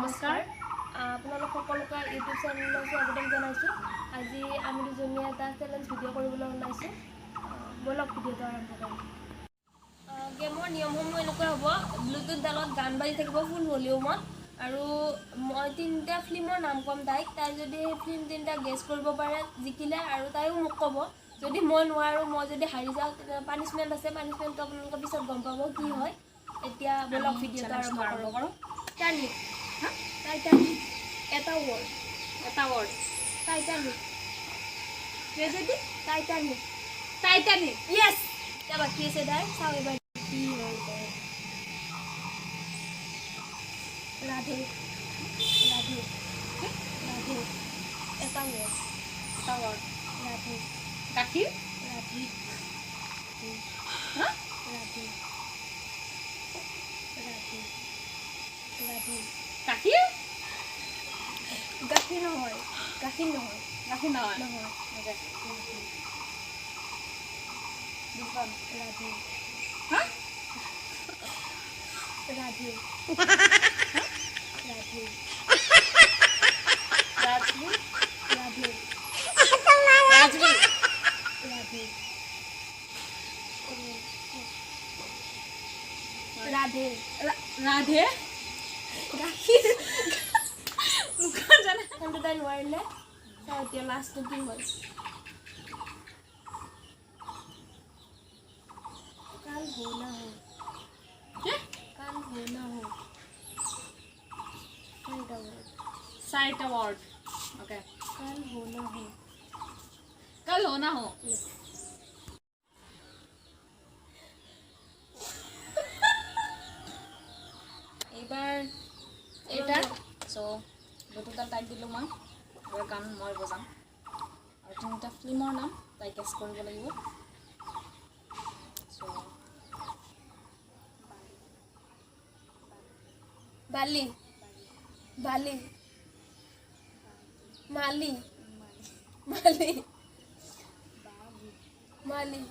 নমস্কাৰ আপোনালোক সকলোকে ইউটিউব চেনেলত স্বাগতম জনাইছোঁ। আজি আমি দুজনীয়ে এটা চেলেঞ্জ ভিডিঅ' কৰিবলৈ ওলাইছোঁ। বলক ভিডিঅ'টো আৰম্ভ কৰোঁ। গেমৰ নিয়মসমূহ এনেকুৱা হ'ব, ব্লুটুথডালত গান বাজি থাকিব ফুল ভলিউমত, আৰু মই 3টা ফিল্মৰ নাম ক'ম তাই যদি সেই ফিল্ম 3টা গেছ কৰিব পাৰে জিকিলে, আৰু তাইও মোক ক'ব। যদি মই নোৱাৰোঁ, মই যদি হাৰি যাওঁ, তেতিয়া পানিছমেণ্ট আছে। পানিছমেণ্টটো আপোনালোকে পিছত গম পাব কি হয়। এতিয়া বলক ভিডিঅ'টো আৰম্ভ কৰোঁ। টাইটানিক টাইটানিক এটা ৱৰ্ড টাইটানিক ট্ৰেজেডি টাইটানিক য়েছ। এতিয়া বাকী আছে তাই, চাওঁ এবাৰ কি হৈ যায়। ৰাধে ৰাধে ৰাধে এটা ৱৰ্ড ৰাধে গাখীৰ ৰাধে ৰাধে ৰাধে ৰাধে গাখীৰ গাখীৰ নহয় গাখীৰ নহয় নহয় ওকে ৰাধে দুখন ৰাধে হা ৰাধে ৰাধে ৰাজবি ৰাধে ৰাজবি ৰাধে ৰাধে ৰাধে গাখীৰ মুখখন জানা কিন্তু তাই নোৱাৰিলে। চাওঁ এতিয়া লাষ্টটো কি হ'ল। কাল হো না হো কাল হো না হো চাৰিটা ৱৰ্ড ওকে কাল হো না হো কাল हो ना हो এইবাৰ এটা চ' ব্লুটুথডাল তাইক দিলোঁ মই, আৰু গান মই বজাম, আৰু 3টা ফিল্মৰ নাম তাই গেছ কৰিব লাগিব। চ' বালি বালি মালি মালি মালি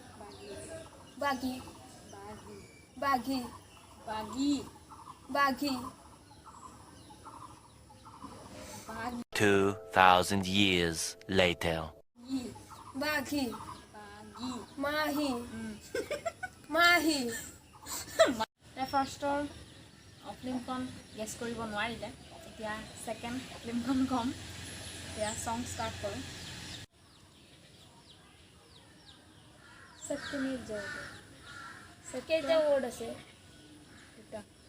বাঘি বাঘি বাগি বাঘি 2,000 years later. বাঘি বাগি মাহি মাহি ফাৰ্ষ্টৰ ফিল্মখন গেছ কৰিব নোৱাৰিলে। এতিয়া ছেকেণ্ড ফিল্মখন ক'ম। এতিয়া ছং ষ্টাৰ্ট কৰোঁ। সত্যমেव জয়তে কেইটা ৱৰ্ড আছে?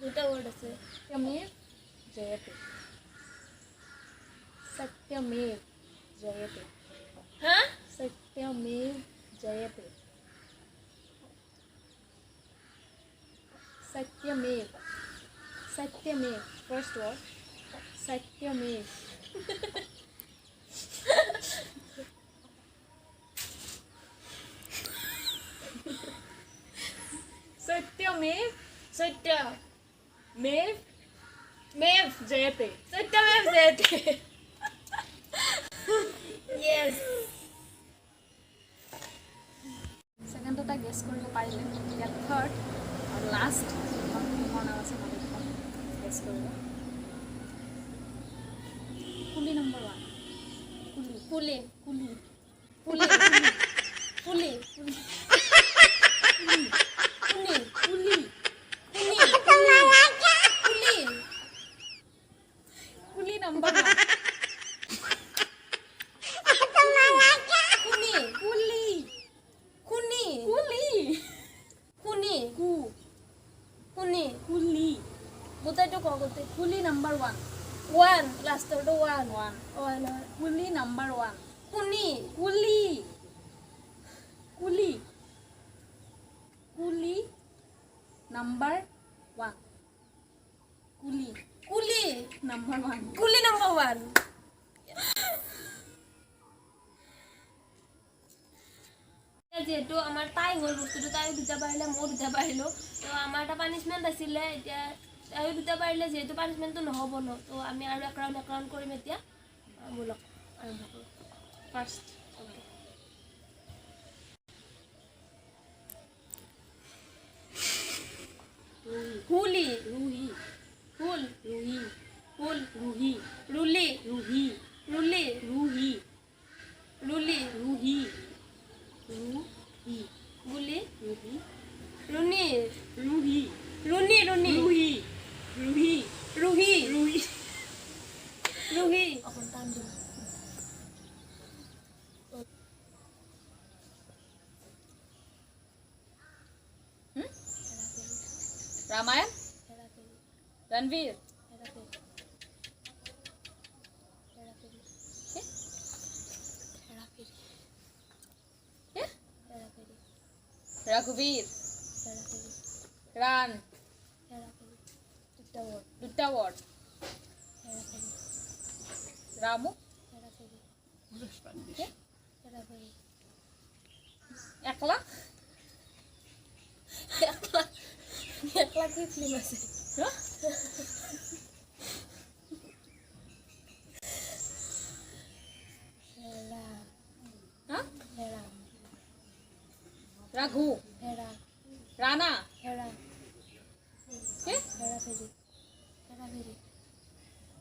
দুটা ৱৰ্ড আছে। সত্যমেव জয়তে সত্যমেव জয়তে হা সত্যমেव জয়তে सत्यमेव सत्यमेव फर्स्ट वर्ड सत्यमेव सत्यमेव সত্য मेव মেভ जयते সত্যমেव জয়তে য়েছ। সেকেন্ডটা গেছ কৰিব পাৰিলে। এতিয়া থাৰ্ড আৰু লাষ্ট ফিল্মৰ নাম আছে, মালিকখন গেছ কৰিব। কুলি নম্বৰ 1 পুলি কুলি পুলি পুলি পুলি পুলি কুলি পুলি পুলি কুলি নম্বৰ 1 কুনি কুলি কুনি কুলি কুনি কু কুনি কুলি গোটেইটো কওঁ গোটেই কুলি নম্বৰ 1 ওৱান লাষ্টৰটো ওৱান 1 ওৱান কুলি নম্বৰ 1 কুনি কুলি কুলি কুলি নম্বৰ 1 কুলি কুলি নম্বৰ 1 কুলি নম্বৰ ওৱান। যিহেতু আমাৰ তাই হ'ল বস্তুটো, তাইও দুটা পাৰিলে ময়ো দুটা পাৰিলোঁ, তো আমাৰ এটা পানিছমেণ্ট আছিলে। এতিয়া তাইও দুটা পাৰিলে, যিহেতু পানিছমেণ্টটো নহ'ব ন, তো আমি আৰু এক ৰাউণ্ড কৰিম। এতিয়া ব'লক আৰম্ভ কৰোঁ। ফাৰ্ষ্ট হুলি ৰুহি ফুল ৰুহি ফুল रणवीर रघुवीर रान दुटा वर्ड रामू একলা একলা কি ফিল্ম আছে রাঘু হেৰা ৰানা হেৰা কে হেৰা ফেৰি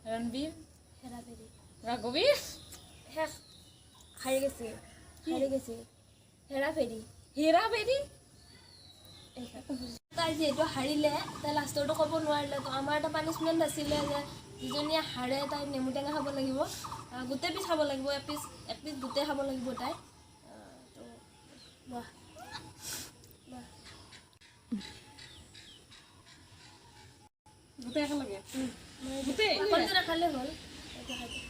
रणवीर হেৰা ফেৰি रघुवीर শেষ হাৰি গৈছে হেৰা ফেৰি हीरा बेरी তাই যিহেতু হাৰিলে তাই লাষ্টৰটো ক'ব নোৱাৰিলে তো আমাৰ এটা পানিছমেণ্ট আছিলে যে যিজনীয়ে হাৰে তাই নেমু টেঙা খাব লাগিব গোটেই পিচ খাব লাগিব এপিচ গোটেই খাব লাগিব তাই তো বাহ গোটেই একেলগে গোটেই অকলটো নাখালে হ'ল এইটো খাই দিওঁ।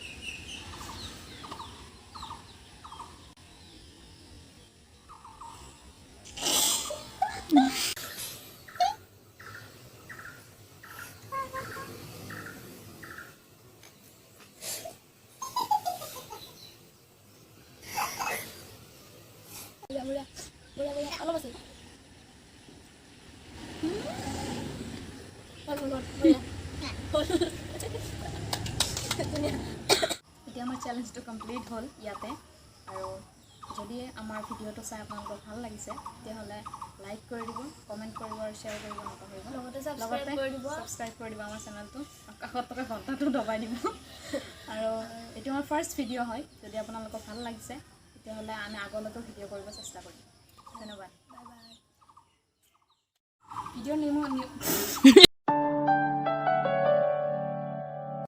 বুঢ়া অলপ আছে এতিয়া আমাৰ চেলেঞ্জটো কমপ্লিট হ'ল ইয়াতে আৰু যদি আমাৰ ভিডিঅ'টো চাই আপোনালোকৰ ভাল লাগিছে তেতিয়াহ'লে লাইক কৰি দিব কমেণ্ট কৰিব আৰু শ্বেয়াৰ কৰিব নাপাহৰিব লগতে ছাবস্ক্ৰাইব কৰি দিব ছাবস্ক্ৰাইব কৰি দিব আমাৰ চেনেলটো কাষত থকা ঘণ্টাটো দবাই দিব আৰু এইটো আমাৰ ফাৰ্ষ্ট ভিডিঅ' হয় যদি আপোনালোকৰ ভাল লাগিছে তেতিয়াহ'লে আমি আগলৈকেও ভিডিঅ' কৰিব চেষ্টা কৰিম ধন্যবাদ বাই বাই ভিডিঅ' নিম